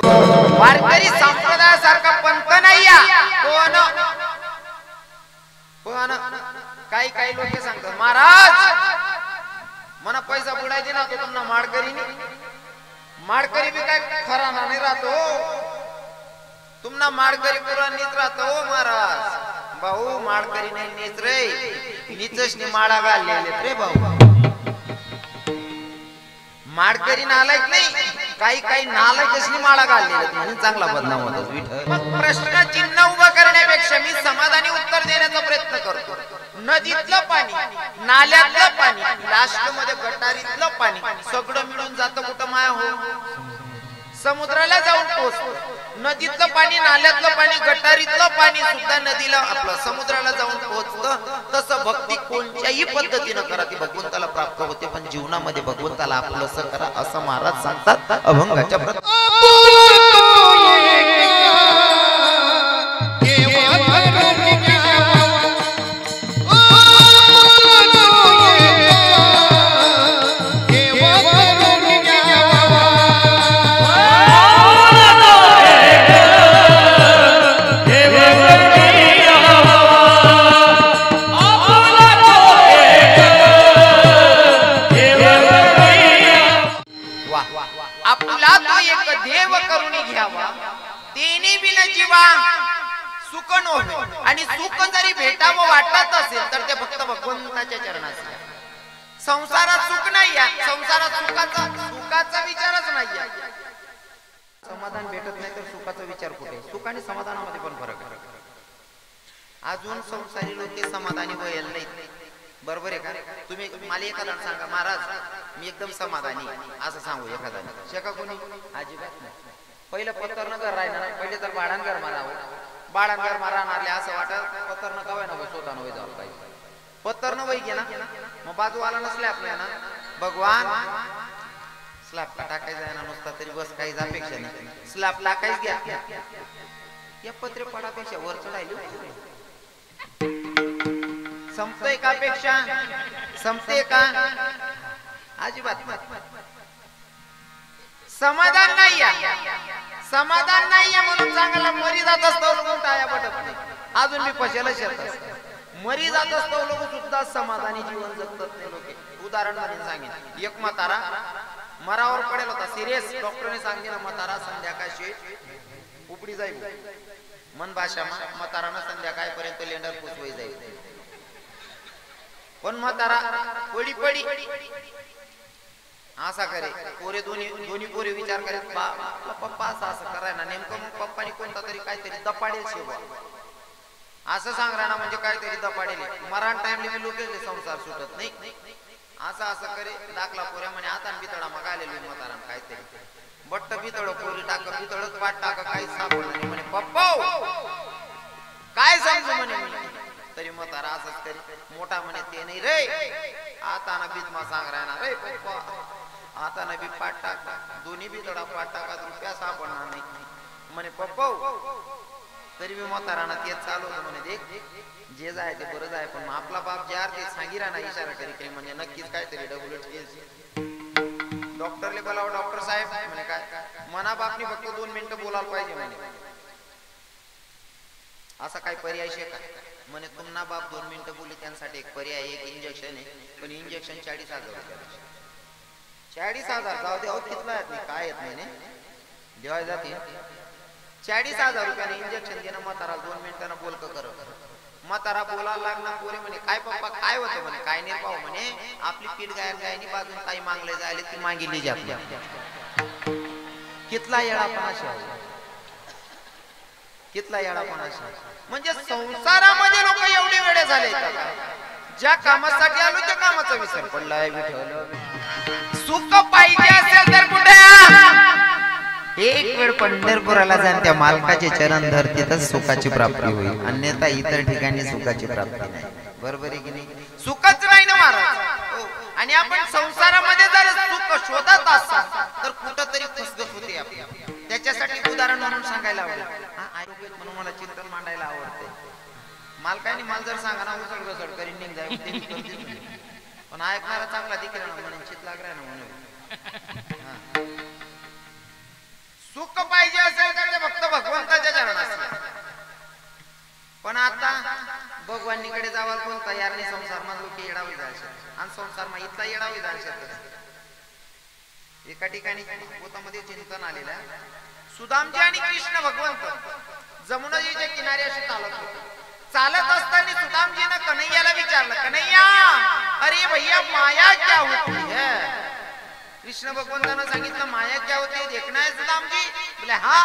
वारकरी संप्रदायासारखा पंथ नाही कोण पण काही काही लोक सांगतात महाराज मना पैसा बुडायचे ना तो तुमना माडकरी भी काय खरा नाही राहतो तुमना माडकरी पुरा नीत राहतो महाराज भाऊ माडकरी नाही नीत रे नीचच नी माळा घाललेले रे भाऊ माडकरी नालायक नाही काही काही नालायकच माळा घाललेले म्हणून चांगला बदनाम होतो विठ्ठल प्रश्न चिन्ह उभा करण्यापेक्षा मी समाधानी उत्तर देण्याचा प्रयत्न करतो नदीतलं पाणी नाल्यातलं पाणी लास्ट मध्ये गटारीतलं पाणी सगळं मिळून जातं कुठं माया हो समुद्राला जाऊन पोहोचतो नदीतलं पाणी नाल्यातलं पाणी गटारीतलं पाणी सुद्धा नदीला आपलं समुद्राला जाऊन पोहोचतं तसं भक्ती कोणत्याही पद्धतीनं करा ती भगवंताला प्राप्त होते पण जीवनामध्ये भगवंताला आपलंसं करा असं महाराज सांगतात अभंगाच्या आणि सुख जरी भेटावं वाटत असेल तर ते फक्त भगवंताच्या चरणात संसारात सुख नाही आहे संसारात सुखाचा विचारच नाही आहे समाधान भेटत नाही तर सुखाचा विचार कुठे सुख आणि समाधानामध्ये पण फरक आहे अजून संसारी लोक समाधानी व्हायला नाही बरोबर आहे का तुम्ही मला एखादा सांगा महाराज मी एकदम समाधानी असं सांगू एखादा शेका कोणी अजिबात नाही पहिलं पत्तर घर राहणार पहिले तर भाडांगर मारावं बाळांगर मारणारले असं वाटत पत्तर न कवाय ना स्वतः नव्हे जावं पाहिजे पत्तर न वही ना मग बाजूवाला नसले आपल्या ना भगवान स्लॅब टाकायचा ना नुसता तरी बस काहीच अपेक्षा नाही स्लॅब टाकायच घ्या या पत्रे पडापेक्षा वर चढायली संपतोय का पेक्षा संपते का अजिबात समाधान नाही समाधान नाहीये म्हणून चांगला मरी जात असतो लोक टाया पटत नाही अजून मी पशाला शेतात मरी जात असतो लोक सुद्धा समाधानी जीवन जगतात ते लोक उदाहरण म्हणून सांगेन एक म्हातारा मरावर पडेल होता सिरियस डॉक्टरने सांगितलं म्हातारा संध्याकाळशी उपडी जाईल मन भाषा म्हातारानं संध्याकाळपर्यंत लेंडर पुसवाई जाईल पण म्हातारा पडी पडी असा करे पोरे दोन्ही पोरे विचार करे पप्पा असं करायला नेमकं मग पप्पानी कोणता तरी काहीतरी दपाडेल शेवा असं सांगणार म्हणजे काहीतरी दपाडेल मरण टाइमला मी लोक संसार सुटत नाही असं करे दाखला पोऱ्या म्हणे आता बितळा मग आलेलो म्हातारा काहीतरी बट्ट बितळ पोरी टाक बितळच पाठ टाक काही सापडलं म्हणे पप्पा काय सांगू म्हणे तरी म्हातारा असंच तरी मोठा म्हणे ते नाही रे आता ना बीत मा सांग राहणार रे पप्पा आता ना बी पाठ टाक दोन्ही बी थोडा पाठ टाका रुपया सापडणार नाही म्हणे पप्पा तरी मी म्हाताराना तेच चालू होतं म्हणे देख जे जाय ते बरं जाय पण आपला बाप जे ते सांगिरा ना इशारा करी म्हणजे नक्कीच काहीतरी डबुलट केस डॉक्टरले बोलावं डॉक्टर साहेब म्हणे काय मना बापनी फक्त 2 मिनिटं बोलायला पाहिजे म्हणे असा काही पर्याय शे का म्हणे तुम्हाला बाप 2 मिनिटं बोलले त्यांसाठी एक पर्याय एक इंजेक्शन आहे पण इंजेक्शन 40,000 रुपये 40,000 जाऊ दे कितला येत नाही काय येत नाही देवाय जाते 40,000 रुपयाने इंजेक्शन देणं म्हातारा 2 मिनिटांना बोलक कर म्हातारा बोलायला लागणार पोरे म्हणे काय पप्पा काय होतं म्हणे काय नाही पाहू म्हणे आपली पीठ गायनी बाजून काही मागले जायले ती मागितली जाते कितला येडापणा कितला येडापणा म्हणजे संसारामध्ये लोक एवढे वेळे झाले ज्या कामासाठी आलो त्या कामाचा विसर पडलाय विठ्ठल सुख पाहिजे असेल तर कुठे एक वेळ पंढरपुराला जाण त्या मालकाचे चरण धर तिथंच सुखाची प्राप्ती होईल अन्यथा इतर ठिकाणी सुखाची प्राप्ती नाही बरोबर आहे की नाही सुखच नाही ना महाराज आणि आपण संसारामध्ये जर सुख शोधत असाल तर कुठंतरी फसगत होते आपली त्याच्यासाठी उदाहरण म्हणून सांगायला आवडेल आयुर्वेद म्हणून मला चिंतन मांडायला आवडते मालकाने माल जर सांगा ना उसळ घसड करीन निघ जाय पण ऐकणारा चांगला दिखेल ना म्हणून चित लागला ना म्हणून सुख पाहिजे असेल तर ते फक्त भगवंताच्या चरणात. पण आता भगवानीकडे जावाल कोण तयार नाही. संसार मा लोक येडावी जायचे आणि संसार मा इथला येडावी जायचे. एका ठिकाणी पोतामध्ये चिंतन आलेलं आहे. सुदामजी आणि कृष्ण भगवंत जमुनाजीच्या किनारी अशी चालत होते. चालत असताना सुदामजीनं कन्हैयाला विचारलं, कन्हैया अरे भैया माया क्या होती है? कृष्ण भगवंतानं सांगितलं माया क्या होती देखना है सुदामजी. बोले हा.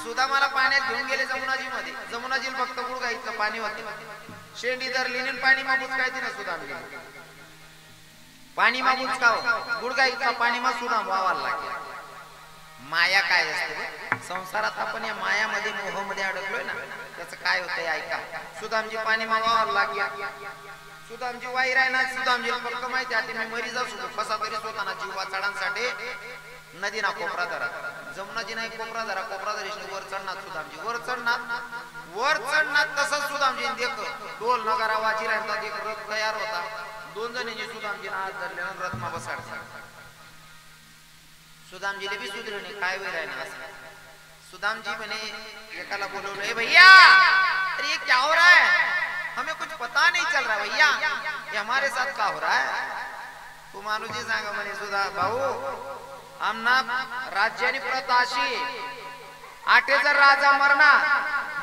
सुदामाला पाण्यात घेऊन गेले जमुनाजी मध्ये. जमुनाजीला फक्त गुडघा इतकं पाणी होते. शेंडी धरली पाणी मागूच काय तिनं सुदामजी पाणी मागूच का गुडघा इतका पाणी मा सुदाम वावायला लागला. माया काय असते संसारात आपण या मायामध्ये मोहमध्ये अडकलोय ना त्याचं काय होतंय ऐका. सुदामजी पाणी मागावायला लागला. सुदामजी वाईर आहे ना. सुदामजीला फक्त माहिती आहे मी मरी जाऊ कसा तरी स्वतःना जीव वाचण्यासाठी नदी ना कोपरा धरा. जमुनाजी नाही कोपरा धरा. कोपरा धरी वर चढणार. सुदामजी वर चढणार तसंच सुदामजी देख डोल नगारा वाजी राहतात. एक रथ तयार होता. दोन जणांनी सुदामजीला हात धरले रथमा बसाडला. सुदामजीले भी सुधरणे काय वेळ आहे ना असं. सुदामजी म्हणे एकाला बोलवलं, ए भैया अरे ये क्या हो रहा है? हमें कुछ पता नहीं चल रहा भैया, ये हमारे साथ क्या हो रहा है? तू मानुजी सांगा म्हणे सुधा भाऊ आमना राज्यानी प्रथा अशी आठेचा राजा मरणार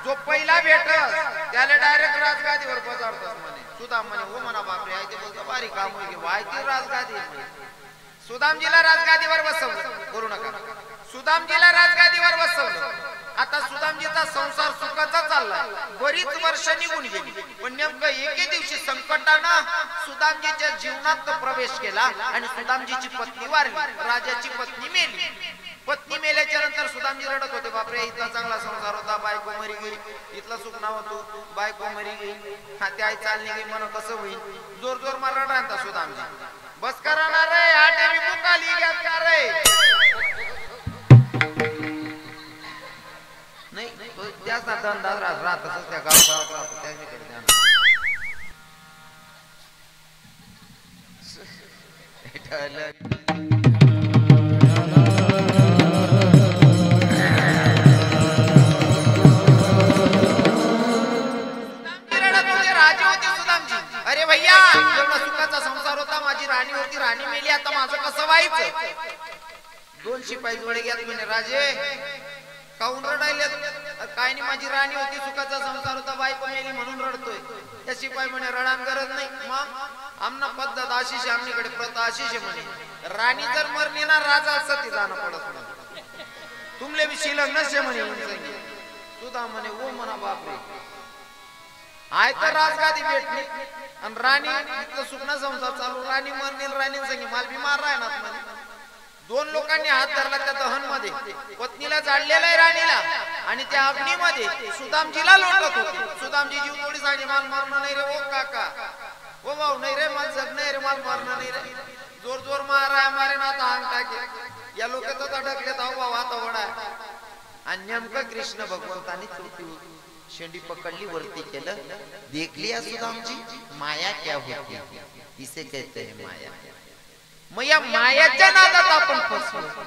जो पहिला भेटस त्याला डायरेक्ट राजगादीवर बसवतात म्हणे. सुदाम म्हणे हो म्हणा बापरे आहे ते बोलतो बारी काम होईल वायती राजगादी. सुदामजीला राजगादीवर बसवलं. करू नका. सुदामजीला राजगादीवर बसवलं. आता सुदामजीचा संसार सुखाचा चाललाय. बरीच वर्ष निघून गेली पण नेमकं एके दिवशी संकटानं सुदामजीच्या जीवनात प्रवेश केला आणि सुदामजीची पत्नी वारली. राजाची पत्नी मेली. पत्नी मेल्याच्या नंतर सुदामजी रडत होते बापरे इथला चांगला संसार होता बायको मरी गेली. इथला सुख नाव होतो बायको मरी गेली. हा ते आई चालली गेली म्हणून कसं होईल. जोर जोर मला रडायचा सुदामजी. बस करणार रे आटे मी मुकाली घ्या का रे नाही त्याचा धंदा राहत असं त्या गावात राहतो त्याकडे ध्यान. अरे भैया एवढा सुखाचा संसार होता माझी राणी होती राणी मेली आता माझं कसं व्हायचं. दोन शिपाई जोडे घ्या म्हणे राजे काऊन रडायले काय नाही माझी राणी होती सुखाचा संसार होता बायको मेली म्हणून रडतोय. त्या शिपाई म्हणे रडान गरज नाही मग आमना पद्धत आशिष आमनीकडे प्रथा आशिष म्हणे राणी जर मरली ना राजा सती जाणं पडत तुमले बी शिलंग नसे म्हणे. सुद्धा म्हणे ओ म्हणा बापरे आय तर राजगादी भेटली आणि राणी इतकं सुखना संसार चालू राणी मरनील राणी संगी माल बिमार राहणार म्हणे. दोन लोकांनी हात धरला त्या दहन मध्ये पत्नीला जाळलेलं आहे राणीला आणि त्या अग्नीमध्ये सुदामजीला लोटत होते. सुदामजी जीव थोडी सांगे माल मरणं नाही रे ओ काका ओ भाऊ नाही रे माल जग नाही रे माल मरणं नाही रे. जोर जोर मारा मारे ना आता अंग टाके या लोकांचं अडकले तर भाऊ आता वडा. आणि नेमकं कृष्ण भगवंतानी चोटी शेंडी पकडली वरती केलं. देखली सुदामजी माया क्या होती इसे कहते हैं माया. मग या मायाच्या नादात आपण फसलो.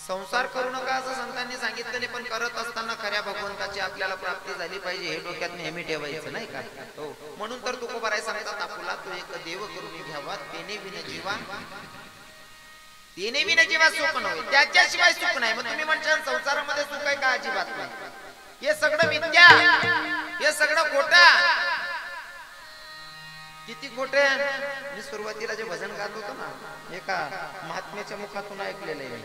संसार करू नका असं संतांनी सांगितलेले पण करत असताना खऱ्या भगवंताची आपल्याला प्राप्ती झाली पाहिजे हे डोक्यात नेहमी ठेवायचं नाही का. हो म्हणून तर तुकोबाराय सांगतात आपुला तो एक देव करून घ्यावा तेने विन जीवा तेने विन जीवा सुख नव्हे त्याच्याशिवाय सुख नाही. मग तुम्ही म्हणशाल संसारामध्ये सुख आहे का अजिबात नाही. हे सगळं विद्या हे सगळं खोटा किती खोटे. मी सुरुवातीला जे भजन गात होतो ना एका महात्म्याच्या मुखातून ऐकलेलं आहे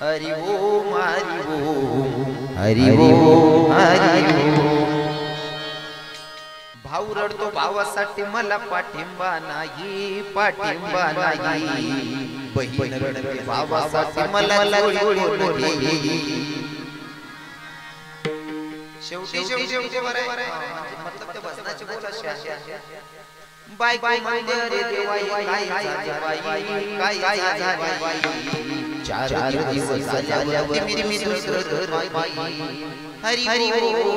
हरि ओम हरि ओम हरि ओम हरि ओम. भाऊ रडतो भावासाठी मला पाठिंबा नाही पाठिंबा नाही. बहीण रडते भावासाठी मला शेवटी शेवटी मतलब त्या भजनाचे बोल असे बाय बाय रे देवाई काय झाली बाई काय झाली बाई चार दिवस झाल्यावर मी दुसरं घर बाई. हरी हरी हरी हरी.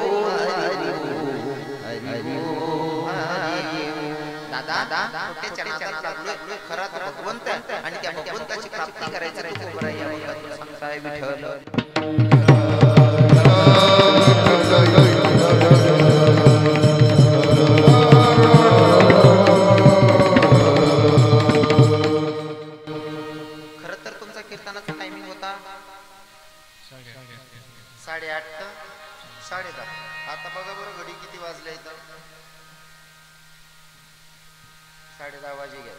दादा दादा त्याच्या नादात लागलोय, खरा तर भगवंत आहे आणि त्या भगवंताची प्राप्ती करायची तू कोबरा या सांगताय विठ्ठल. खरं तर तुमचा कीर्तनाचा टायमिंग होता 8:30 ते 10:30. आता बघा बरं घडी किती वाजले इथं. 10:30 वाजे घ्या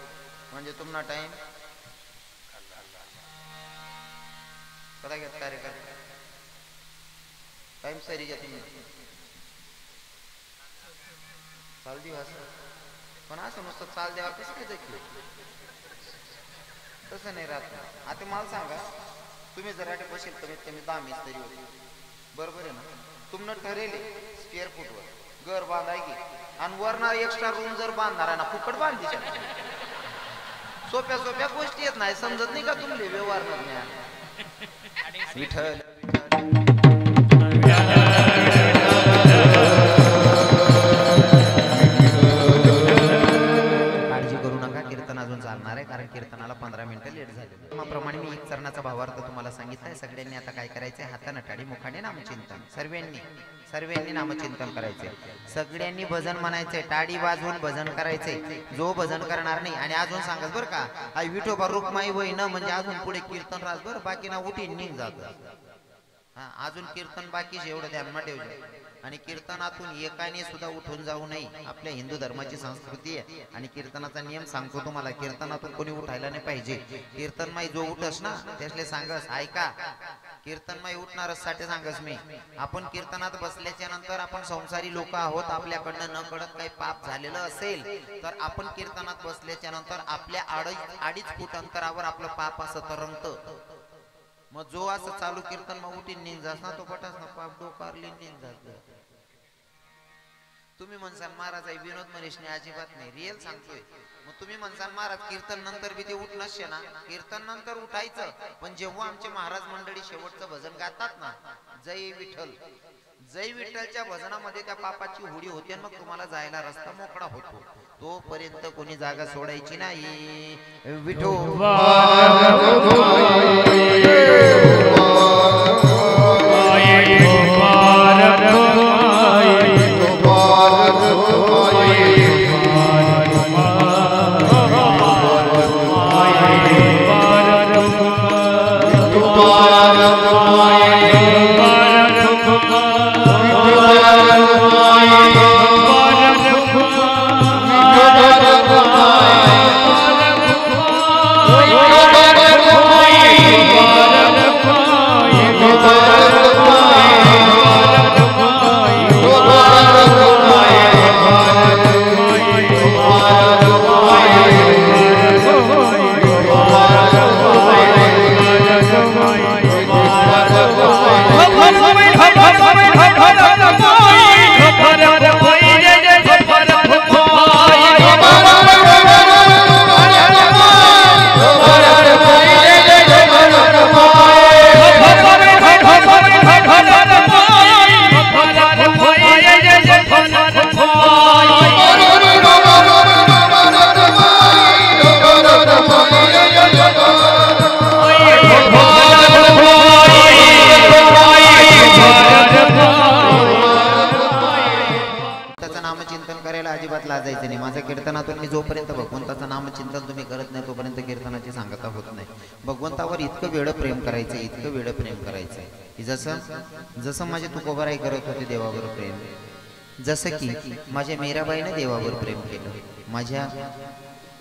म्हणजे तुम्हाला टाइम कदा घेत कार्यक्रम टाइम सरी घ्या तुम्ही. चाल दिवस पण असं नुसतं चाल द्यावा कसं काय देखील तसं नाही राहत. आता मला सांगा तुम्ही जर आटे बसेल कमीत कमी 10 मिनिट तरी होते बरोबर आहे ना. तुमनं ठरेल स्क्वेअर फूटवर घर बांधायची आणि वरणार एक्स्ट्रा रूम जर बांधणार ना फुकट बांधली सोप्या सोप्या गोष्टी येत नाही समजत नाही का तुमले व्यवहार विठ्ठल. काळजी करू नका कीर्तन अजून चालणार आहे कारण कीर्तनाला 15 मिनिटं लेट झाले. त्याप्रमाणे मी एक चरणाचा भावार्थ तुम्हाला सांगितलाय. सगळ्यांनी आता काय करायचंय हातानं टाळी मुखाने नामचिंतन सर्वांनी नामचिंतन करायचंय. सगळ्यांनी भजन म्हणायचंय टाळी वाजवून भजन करायचंय. जो भजन करणार नाही आणि अजून सांगत बरं का आई विठोबा रुक्माई होई ना म्हणजे अजून पुढे कीर्तन राहत बरं बाकी ना उठीन निघ जात. अजून कीर्तन बाकीच एवढं ध्यानमा ठेवलं. आणि कीर्तनातून एकाने सुद्धा उठून जाऊ नये. आपल्या हिंदू धर्माची संस्कृती आहे आणि कीर्तनाचा नियम सांगतो तुम्हाला. कीर्तनातून कोणी उठायला नाही पाहिजे. कीर्तनमाई जो उठस ना त्यासले सांगस ऐका कीर्तनमाई उठणारच साठी सांगस मी. आपण कीर्तनात बसल्याच्या नंतर आपण संसारी लोक आहोत. आपल्याकडनं न कळत काही पाप झालेलं असेल तर आपण कीर्तनात बसल्याच्या नंतर आपल्या अडीच फूट अंतरावर आपलं पाप असं तरंगतं. मग जो असं चालू कीर्तन मग उठीन निघ जास ना तो पटास ना पाप डोकारली निघ जात. तुम्ही म्हणसाल महाराज आहे विनोद मनीषने अजिबात नाही रिअल सांगतोय. मग तुम्ही म्हणसाल महाराज कीर्तन नंतर बी ते उठणंच ना. कीर्तन नंतर उठायचं पण जेव्हा आमचे महाराज मंडळी शेवटचं भजन गातात ना जय विठ्ठल जय विठ्ठलच्या भजनामध्ये त्या पापाची होडी होते मग तुम्हाला जायला रस्ता मोकळा होतो. तोपर्यंत कोणी जागा सोडायची नाही. विठोबा लाजायचं नाही. माझ्या कीर्तनातून मी जोपर्यंत भगवंताचं नामचिंतन तुम्ही करत नाही तोपर्यंत कीर्तनाची सांगता होत नाही. भगवंतावर इतकं वेळ प्रेम करायचं इतकं वेळ प्रेम करायचं की जसं माझे तुकोबाराई करत होते देवावर प्रेम. जसं की माझ्या मीराबाईने देवावर प्रेम केलं माझ्या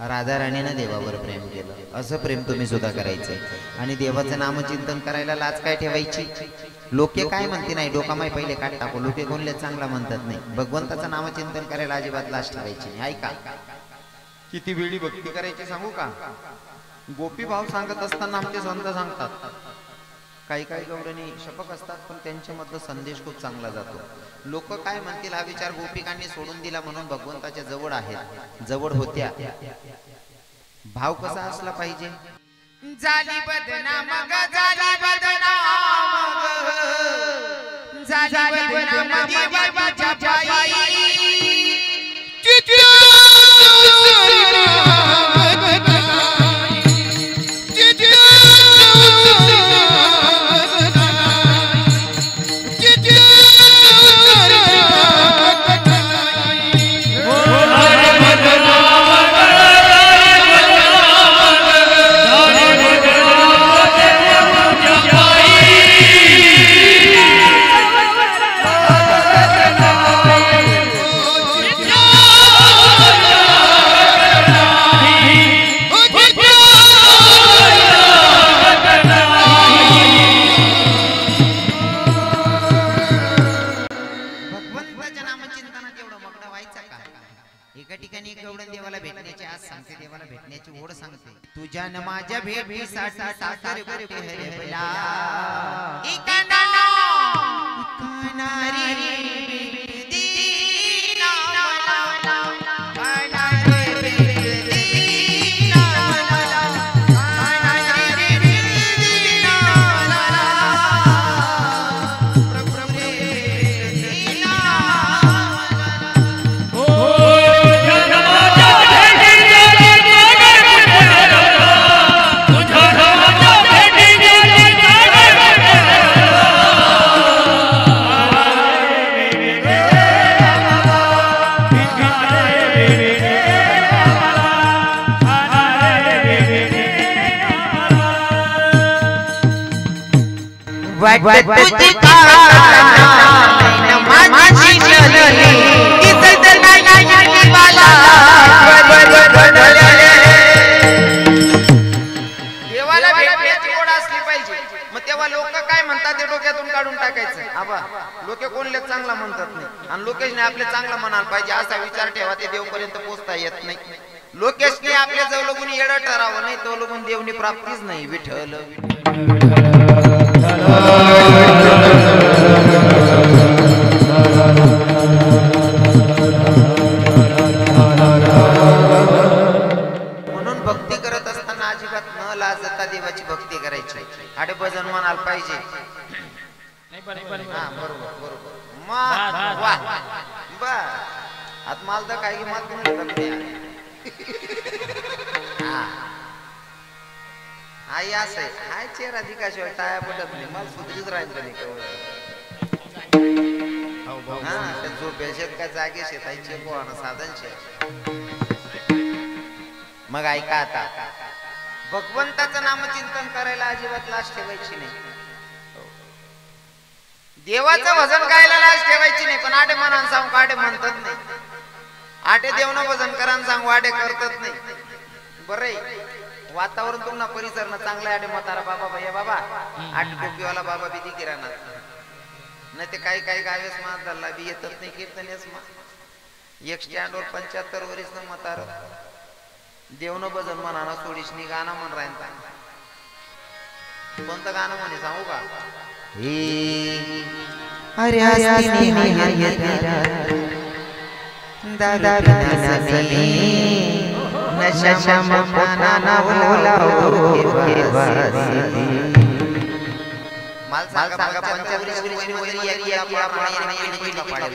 राधा राणीनं देवावर प्रेम केलं. असं प्रेम तुम्ही सुद्धा करायचंय. आणि देवाचं नामचिंतन करायला लाज काय ठेवायची. लोके काय म्हणते नाही डोकामाई पहिले काट टाकू. लोके कोणले चांगला म्हणतात नाही. भगवंताचं नामचिंतन करायला अजिबात लाज ठेवायची नाही. ऐका किती वेळी भक्ती करायची सांगू का. गोपी भाव सांगत असताना आमचे संत सांगतात काही काही गौरणी शपक असतात पण त्यांच्यामधला संदेश खूप चांगला जातो. लोक काय म्हणतील हा विचार गोपिकांनी सोडून दिला म्हणून भगवंताच्या जवळ आहेत जवळ होत्या. भाव कसा असला पाहिजे. झाली बदनाम ग झाली बदनाम ग झाली बदनाम देवाच्या पायी तुझ्या माझ्या भेटीसाठी साखर कुठे हरवला देवाला भेटण्याची ओढ असली पाहिजे. मग तेव्हा लोक काय म्हणतात ते डोक्यातून काढून टाकायचं. आबा लोक कोणले चांगला म्हणतात नाही आणि लोकेशने आपले चांगला म्हणायला पाहिजे असा विचार ठेवा. ते देवपर्यंत पोहोचता येत नाही. लोकेशने आपल्या जवळ येडं ठरावं नाही तो लोगून देवनी प्राप्तीच नाही. विठ्ठल म्हणून भक्ती करत असताना अजिबात न लाजता देवाची भक्ती करायची. आडे भजन म्हणायला पाहिजे. हा बरोबर बरोबर आत मालदा काही मात म्हणलं आई असं आहे. हाय चेहरा दिकाशिवाय टाया पडत नाही. मला सुधरीच राहायचं नाही कवळ. हा त्या झोपेल शेत काय जागे शेतायचे पोहाणं साधन शेत. मग ऐका आता भगवंताचं नामचिंतन करायला अजिबात लाज ठेवायची नाही. देवाचं भजन गायला लाज ठेवायची नाही. पण आडे मनान सांगू आडे म्हणतात नाही. आटे देवनं भजन करा सांगू आडे करतात नाही. बरं वातावरण तुम्हाला परिसर चांगला आडे म्हातारा बाबा भैया बाबा आठ टोपीवाला बाबा बिधी किराणा नाही ते काही काही गावेस मात झाला बी येतच नाही कीर्तनेस मा. एक स्टँडवर 75 वरीस न म्हातार देवनं भजन म्हणाना सोडीशनी गाणं म्हण राहील. कोणतं गाणं म्हणे सांगू का? अरे दादा नशा मना बोलाओ माल सांगा पंचावरी वरी या पाडे